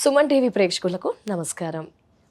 Suman TV ప్రేక్షకులకు నమస్కారం.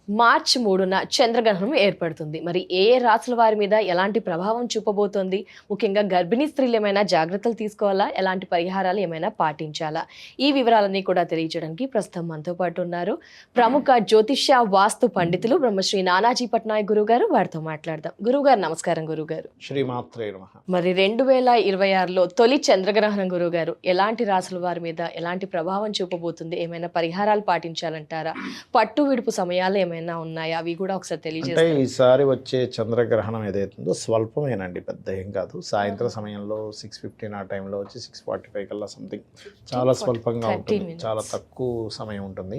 మార్చి 3న చంద్రగ్రహణం ఏర్పడుతుంది. మరి ఏ రాశుల వారి మీద ఎలాంటి ప్రభావం చూపబోతోంది? ముఖ్యంగా గర్భిణీ స్త్రీలు ఏమైనా జాగ్రత్తలు తీసుకోవాలా? ఎలాంటి పరిహారాలు ఏమైనా పాటించాలా? ఈ వివరాలన్నీ కూడా తెలియజేయడానికి ప్రస్తుతం మనతో పాటు ఉన్నారు ప్రముఖ జ్యోతిష్య వాస్తు పండితులు బ్రహ్మశ్రీ నానాజీ పట్నాయక్ గురువు గారు. వారితో మాట్లాడదాం. గురువు గారు నమస్కారం. గురువు గారు శ్రీమాత్రే నమః. మరి 2026లో తొలి చంద్రగ్రహణం గురువు గారు ఎలాంటి రాశుల వారి మీద ఎలాంటి ప్రభావం చూపబోతుంది? ఏమైనా పరిహారాలు పాటించాలంటారా? పట్టు విడుపు సమయాలు ఏమైనా ఉన్నాయా? అవి కూడా ఒకసారి అంటే తెలియజేస్తారు. ఈసారి వచ్చే చంద్రగ్రహణం ఏదైతుందో స్వల్పమేనండి, పెద్ద ఏం కాదు. సాయంత్రం సమయంలో 6:15 ఆ టైంలో వచ్చి 6:45 కల్లా సంథింగ్ చాలా స్వల్పంగా 30 ఉంటుంది. minutes. చాలా తక్కువ సమయం ఉంటుంది,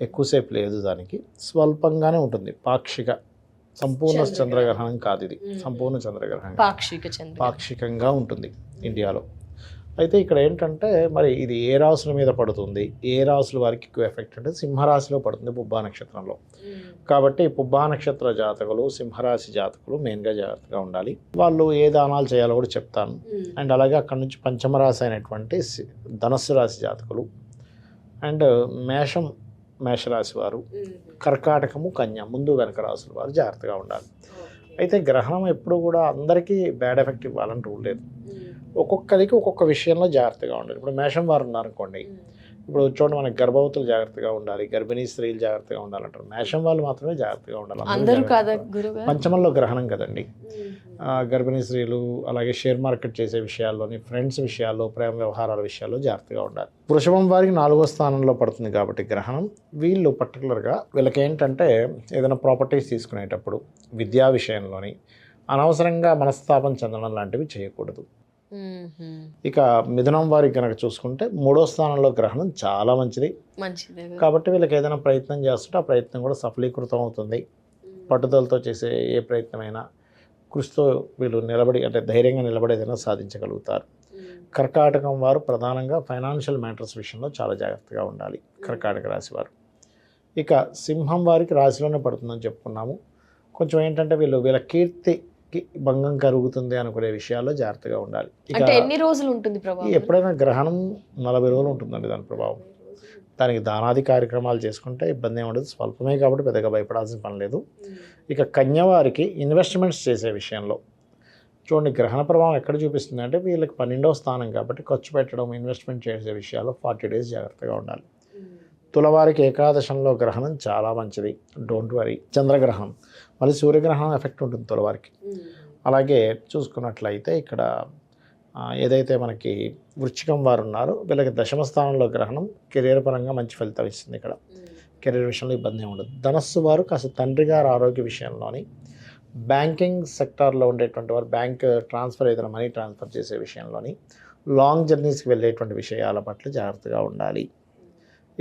ఎక్కువసేపు లేదు. దానికి స్వల్పంగానే ఉంటుంది. పాక్షిక సంపూర్ణ చంద్రగ్రహణం కాదు ఇది. సంపూర్ణ చంద్రగ్రహణం పాక్షికంగా ఉంటుంది ఇండియాలో. అయితే ఇక్కడ ఏంటంటే మరి ఇది ఏ రాశుల మీద పడుతుంది, ఏ రాశుల వారికి ఎక్కువ ఎఫెక్ట్ అంటే సింహరాశిలో పడుతుంది, పుబ్బా నక్షత్రంలో. కాబట్టి పుబ్బా నక్షత్ర జాతకులు, సింహరాశి జాతకులు మెయిన్గా జాగ్రత్తగా ఉండాలి. వాళ్ళు ఏ దానాలు చేయాలో కూడా చెప్తాను. అండ్ అలాగే అక్కడ నుంచి పంచమరాశి అయినటువంటి ధనస్సు రాశి జాతకులు, అండ్ మేషరాశి వారు, కర్కాటకము, కన్య ముందు వెనక రాశుల వారు జాగ్రత్తగా ఉండాలి. అయితే గ్రహణం ఎప్పుడు కూడా అందరికీ బ్యాడ్ ఎఫెక్ట్ ఇవ్వాలని రూల్ లేదు. ఒక్కొక్కరికి ఒక్కొక్క విషయంలో జాగ్రత్తగా ఉండాలి. ఇప్పుడు మేషం వారు ఉన్నారనుకోండి, ఇప్పుడు చూడండి, మనకి గర్భవతులు జాగ్రత్తగా ఉండాలి, గర్భిణీ స్త్రీలు జాగ్రత్తగా ఉండాలంటారు. మేషం వాళ్ళు మాత్రమే జాగ్రత్తగా ఉండాలి. అందరూ కాదా గురువు? పంచమంలో గ్రహణం కదండి. గర్భిణీ స్త్రీలు, అలాగే షేర్ మార్కెట్ చేసే విషయాల్లోని, ఫ్రెండ్స్ విషయాల్లో, ప్రేమ వ్యవహారాల విషయాల్లో జాగ్రత్తగా ఉండాలి. వృషభం వారికి 4వ స్థానంలో పడుతుంది కాబట్టి గ్రహణం, వీళ్ళు పర్టికులర్గా వీళ్ళకి ఏంటంటే ఏదైనా ప్రాపర్టీస్ తీసుకునేటప్పుడు, విద్యా విషయంలోని అనవసరంగా మనస్తాపం చెందడం లాంటివి చేయకూడదు. ఇక మిథునం వారికి కనుక చూసుకుంటే 3వ స్థానంలో గ్రహణం చాలా మంచిది. కాబట్టి వీళ్ళకి ఏదైనా ప్రయత్నం చేస్తుంటే ఆ ప్రయత్నం కూడా సఫలీకృతం అవుతుంది. పట్టుదలతో చేసే ఏ ప్రయత్నమైనా కృషితో వీళ్ళు నిలబడి, అంటే ధైర్యంగా నిలబడి ఏదైనా సాధించగలుగుతారు. కర్కాటకం వారు ప్రధానంగా ఫైనాన్షియల్ మ్యాటర్స్ విషయంలో చాలా జాగ్రత్తగా ఉండాలి, కర్కాటక రాశి వారు. ఇక సింహం వారికి రాశిలోనే పడుతుందని చెప్పుకున్నాము. కొంచెం ఏంటంటే వీళ్ళ కీర్తికి భంగం కలుగుతుంది అనుకునే విషయాల్లో జాగ్రత్తగా ఉండాలి. ఇక ఎన్ని రోజులు ఉంటుంది ప్రభావం? ఎప్పుడైనా గ్రహణం 40 రోజులు ఉంటుందండి దాని ప్రభావం. దానికి దానాది కార్యక్రమాలు చేసుకుంటే ఇబ్బంది ఏమి ఉండదు, స్వల్పమే కాబట్టి పెద్దగా భయపడాల్సిన పని లేదు. ఇక కన్యవారికి ఇన్వెస్ట్మెంట్స్ చేసే విషయంలో చూడండి, గ్రహణ ప్రభావం ఎక్కడ చూపిస్తుంది అంటే వీళ్ళకి 12వ స్థానం కాబట్టి ఖర్చు పెట్టడం, ఇన్వెస్ట్మెంట్ చేసే విషయాల్లో 40 days జాగ్రత్తగా ఉండాలి. తులవారికి ఏకాదశంలో గ్రహణం చాలా మంచిది, డోంట్ వరీ. చంద్రగ్రహణం మళ్ళీ సూర్యగ్రహణం ఎఫెక్ట్ ఉంటుంది తులవారికి. అలాగే చూసుకున్నట్లయితే ఇక్కడ ఏదైతే మనకి వృశ్చికం వారు ఉన్నారో వీళ్ళకి 10వ స్థానంలో గ్రహణం కెరీర్ పరంగా మంచి ఫలితం ఇస్తుంది. ఇక్కడ కెరీర్ విషయంలో ఇబ్బంది ఏమి ఉండదు. ధనస్సు వారు కాస్త తండ్రి గారి ఆరోగ్య విషయంలోని, బ్యాంకింగ్ సెక్టార్లో ఉండేటువంటి వారు బ్యాంక్ ట్రాన్స్ఫర్, ఏదైనా మనీ ట్రాన్స్ఫర్ చేసే విషయంలోని, లాంగ్ జర్నీస్కి వెళ్ళేటువంటి విషయాల పట్ల జాగ్రత్తగా ఉండాలి.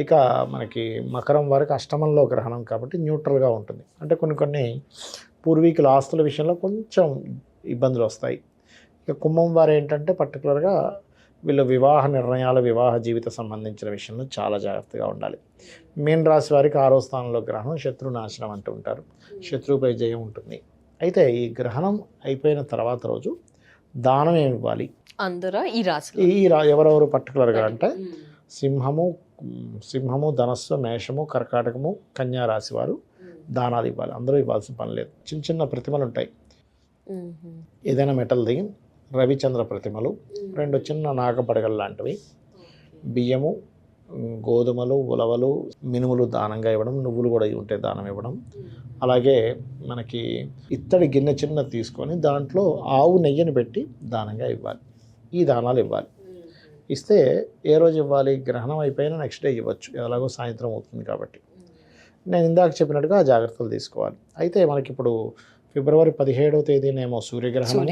ఇక మనకి మకరం వారికి అష్టమంలో గ్రహణం కాబట్టి న్యూట్రల్గా ఉంటుంది. అంటే కొన్ని పూర్వీకుల ఆస్తుల విషయంలో కొంచెం ఇబ్బందులు వస్తాయి. ఇక కుంభం వారు ఏంటంటే పర్టికులర్గా వీళ్ళు వివాహ నిర్ణయాలు, వివాహ జీవిత సంబంధించిన విషయంలో చాలా జాగ్రత్తగా ఉండాలి. మీన రాశి వారికి 6వ స్థానంలో గ్రహణం శత్రు నాశనం అంటూ ఉంటారు, శత్రువుపై జయం ఉంటుంది. అయితే ఈ గ్రహణం అయిపోయిన తర్వాత రోజు దానం ఏమి ఇవ్వాలి అందరూ ఈ రాశి ఎవరెవరు పర్టికులర్గా అంటే సింహము, ధనస్సు, మేషము, కర్కాటకము, కన్యా రాశి వారు దానాలు ఇవ్వాలి. అందరూ ఇవ్వాల్సిన పని లేదు. చిన్న చిన్న ప్రతిమలు ఉంటాయి, ఏదైనా మెటల్ది, రవిచంద్ర ప్రతిమలు, 2 చిన్న నాగపడగలు లాంటివి, బియ్యము, గోధుమలు, ఉలవలు, మినుములు దానంగా ఇవ్వడం, నువ్వులు కూడా ఉంటే దానం ఇవ్వడం. అలాగే మనకి ఇత్తడి గిన్నె చిన్నది తీసుకొని దాంట్లో ఆవు నెయ్యిని పెట్టి దానంగా ఇవ్వాలి. ఈ దానాలు ఇవ్వాలి. ఇస్తే ఏ రోజు ఇవ్వాలి? గ్రహణం అయిపోయినా నెక్స్ట్ డే ఇవ్వచ్చు, ఎలాగో సాయంత్రం అవుతుంది కాబట్టి. నేను ఇందాక చెప్పినట్టుగా ఆ జాగ్రత్తలు తీసుకోవాలి. అయితే మనకి ఇప్పుడు ఫిబ్రవరి 17వ తేదీనేమో సూర్యగ్రహణం,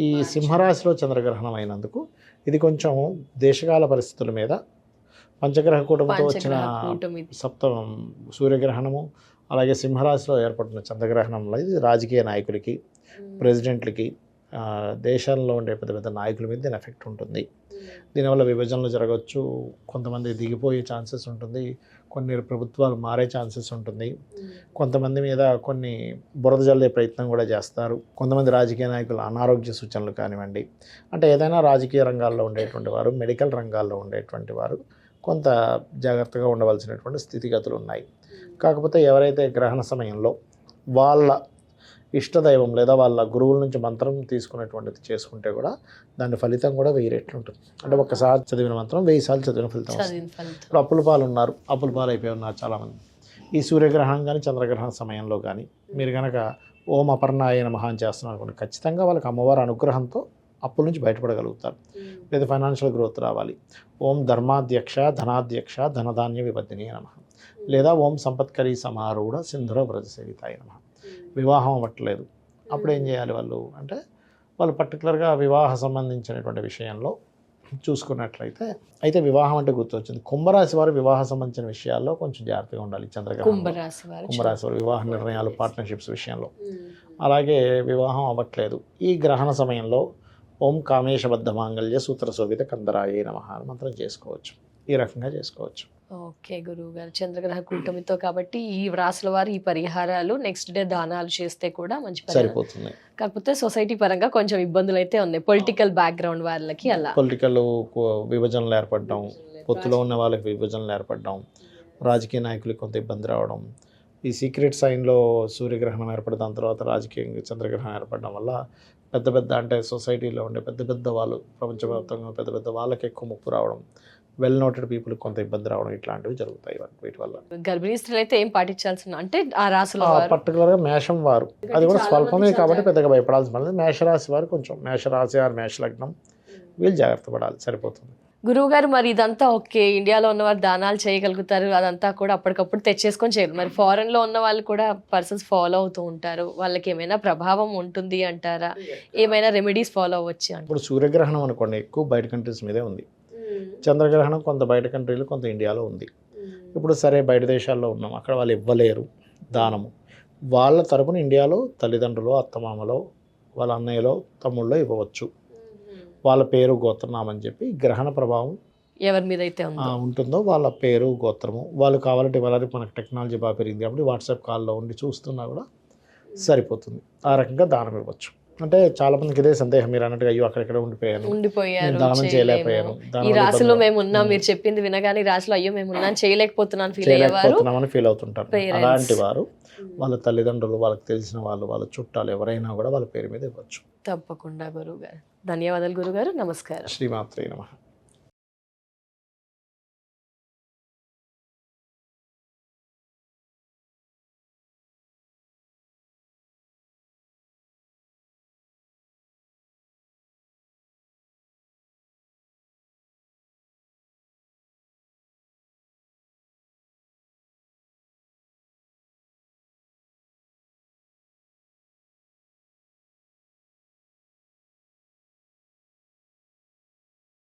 ఈ సింహరాశిలో చంద్రగ్రహణం అయినందుకు ఇది కొంచెం దేశకాల పరిస్థితుల మీద, పంచగ్రహ కూటమితో వచ్చిన సప్తమం సూర్యగ్రహణము, అలాగే సింహరాశిలో ఏర్పడిన చంద్రగ్రహణంలో ఇది రాజకీయ నాయకులకి, ప్రెసిడెంట్లకి, దేశాల్లో ఉండే పెద్ద పెద్ద నాయకుల మీద దీని ఎఫెక్ట్ ఉంటుంది. దీనివల్ల విభజనలు జరగవచ్చు, కొంతమంది దిగిపోయే ఛాన్సెస్ ఉంటుంది, కొన్ని ప్రభుత్వాలు మారే ఛాన్సెస్ ఉంటుంది, కొంతమంది మీద కొన్ని బురద జల్లే ప్రయత్నం కూడా చేస్తారు. కొంతమంది రాజకీయ నాయకులు అనారోగ్య సూచనలు కానివ్వండి, అంటే ఏదైనా రాజకీయ రంగాల్లో ఉండేటువంటి వారు, మెడికల్ రంగాల్లో ఉండేటువంటి వారు కొంత జాగ్రత్తగా ఉండవలసినటువంటి స్థితిగతులు ఉన్నాయి. కాకపోతే ఎవరైతే గ్రహణ సమయంలో వాళ్ళ ఇష్టదైవం లేదా వాళ్ళ గురువుల నుంచి మంత్రం తీసుకునేటువంటిది చేసుకుంటే కూడా దాని ఫలితం కూడా 1000 రెట్లు ఉంటుంది. అంటే ఒక్కసారి చదివిన మంత్రం 1000 సార్లు చదివిన ఫలితం వస్తుంది. ఇప్పుడు అప్పుల పాలు ఉన్నారు, అప్పుల పాలు అయిపోయి ఉన్నారు చాలామంది. ఈ సూర్యగ్రహణం కానీ చంద్రగ్రహణ సమయంలో కానీ మీరు కనుక ఓం అపర్ణాయ నమః అని చేస్తున్నారు అనుకోండి, ఖచ్చితంగా వాళ్ళకి అమ్మవారి అనుగ్రహంతో అప్పుల నుంచి బయటపడగలుగుతారు. లేదా ఫైనాన్షియల్ గ్రోత్ రావాలి. ఓం ధర్మాధ్యక్ష ధనాధ్యక్ష ధనధాన్య విపత్తిని నమః, లేదా ఓం సంపత్కరీ సమారూఢ సింధుర వ్రత సేవితాయ నమః. వివాహం అవ్వట్లేదు, అప్పుడు ఏం చేయాలి వాళ్ళు అంటే వాళ్ళు పర్టికులర్గా వివాహ సంబంధించినటువంటి విషయంలో చూసుకున్నట్లయితే, అయితే వివాహం అంటే గుర్తొచ్చింది, కుంభరాశి వారు వివాహ సంబంధించిన విషయాల్లో కొంచెం జాగ్రత్తగా ఉండాలి. చంద్రగ్రహణం కుంభరాశి వారు వివాహ నిర్ణయాలు పార్ట్నర్షిప్స్ విషయంలో. అలాగే వివాహం అవ్వట్లేదు, ఈ గ్రహణ సమయంలో ఓం కామేశబద్ధ మాంగళ్య సూత్ర శోభిత కందరాయ నమః మంత్రం చేసుకోవచ్చు. ఈ రకంగా చేసుకోవచ్చు. ఓకే గురువు గారు, చంద్రగ్రహ కూటమితో కాబట్టి ఈ రాసుల వారు ఈ పరిహారాలు నెక్స్ట్ డే దానాలు చేస్తే కూడా మంచి సరిపోతుంది. కాకపోతే సొసైటీ పరంగా కొంచెం ఇబ్బందులు అయితే ఉన్నాయి, పొలిటికల్ బ్యాక్గ్రౌండ్ వాళ్ళకి. అలా పొలిటికల్ విభజనలు ఏర్పడడం, పొత్తులో ఉన్న వాళ్ళకి విభజనలు ఏర్పడడం, రాజకీయ నాయకులకు కొంత ఇబ్బంది రావడం, ఈ సీక్రెట్ సైన్లో సూర్యగ్రహణం ఏర్పడిన దాని తర్వాత రాజకీయంగా చంద్రగ్రహణం ఏర్పడడం వల్ల పెద్ద పెద్ద అంటే సొసైటీలో ఉండే పెద్ద పెద్ద వాళ్ళు, ప్రపంచవ్యాప్తంగా పెద్ద పెద్ద వాళ్ళకి ఎక్కువ ముప్పు రావడం, వెల్ నోటెడ్ పీపుల్ కొంత ఇబ్బంది రావడం, ఇట్లాంటివి జరుగుతాయి వీటి వల్ల. గర్భిణీ స్త్రీలు అయితే ఏం పాటించాల్సిన అంటే ఆ రాశుల పర్టికులర్గా మేషం వారు, అది కూడా స్వల్పమే కాబట్టి పెద్దగా భయపడాల్సిన పని లేదు. మేషరాశి వారు కొంచెం, మేషరాశి ఆరు మేష లగ్నం వీళ్ళు జాగ్రత్త పడాలి, సరిపోతుంది. గురువు గారు, మరి ఇదంతా ఓకే, ఇండియాలో ఉన్నవారు దానాలు చేయగలుగుతారు, అదంతా కూడా అప్పటికప్పుడు తెచ్చేసుకొని చేయరు, మరి ఫారెన్ లో ఉన్న వాళ్ళు కూడా పర్సన్స్ ఫాలో అవుతూ ఉంటారు, వాళ్ళకి ఏమైనా ప్రభావం ఉంటుంది అంటారా? ఏమైనా రెమెడీస్ ఫాలో అవ్వచ్చు అంటే? ఇప్పుడు సూర్యగ్రహణం అనుకోండి ఎక్కువ బయట కంట్రీస్ మీదే ఉంది, చంద్రగ్రహణం కొంత బయట కంట్రీలు కొంత ఇండియాలో ఉంది. ఇప్పుడు సరే బయట దేశాల్లో ఉన్నాం, అక్కడ వాళ్ళు ఇవ్వలేరు దానము, వాళ్ళ తరపున ఇండియాలో తల్లిదండ్రులు అత్తమామలో వాళ్ళ అన్నయ్యలో తమ్ముళ్ళలో ఇవ్వవచ్చు. వాళ్ళ పేరు గోత్రనామం అని చెప్పి గ్రహణ ప్రభావం ఎవరి మీద అయితే ఉంటుందో వాళ్ళ పేరు గోత్రము వాళ్ళు కావాలంటే వాళ్ళకి మనకు టెక్నాలజీ బాగా పెరిగింది కాబట్టి వాట్సాప్ కాల్లో ఉండి చూస్తున్నా కూడా సరిపోతుంది. ఆ రకంగా దానం ఇవ్వచ్చు. అంటే చాలా మందికి ఇదే సందేహం, మీరు అన్నట్టుగా అయ్యో అక్కడెక్కడ ఉండిపోయాను, దానం చేయలేకపోయాను, ఈ రాశిలో మేము ఉన్నాం, మీరు చెప్పింది వినగానే ఈ రాశిలో అయ్యో మేము ఉన్నాం చేయలేకపోతున్నామని ఫీల్ అవుతుంటారు. అలాంటి వారు వాళ్ళ తల్లిదండ్రులు, వాళ్ళకి తెలిసిన వాళ్ళు, వాళ్ళ చుట్టాలు ఎవరైనా కూడా వాళ్ళ పేరు మీద ఇవ్వచ్చు. తప్పకుండా గురువు గారు. ధన్యవాదాలు గురుగారు, నమస్కారం. శ్రీమాత్రే నమః.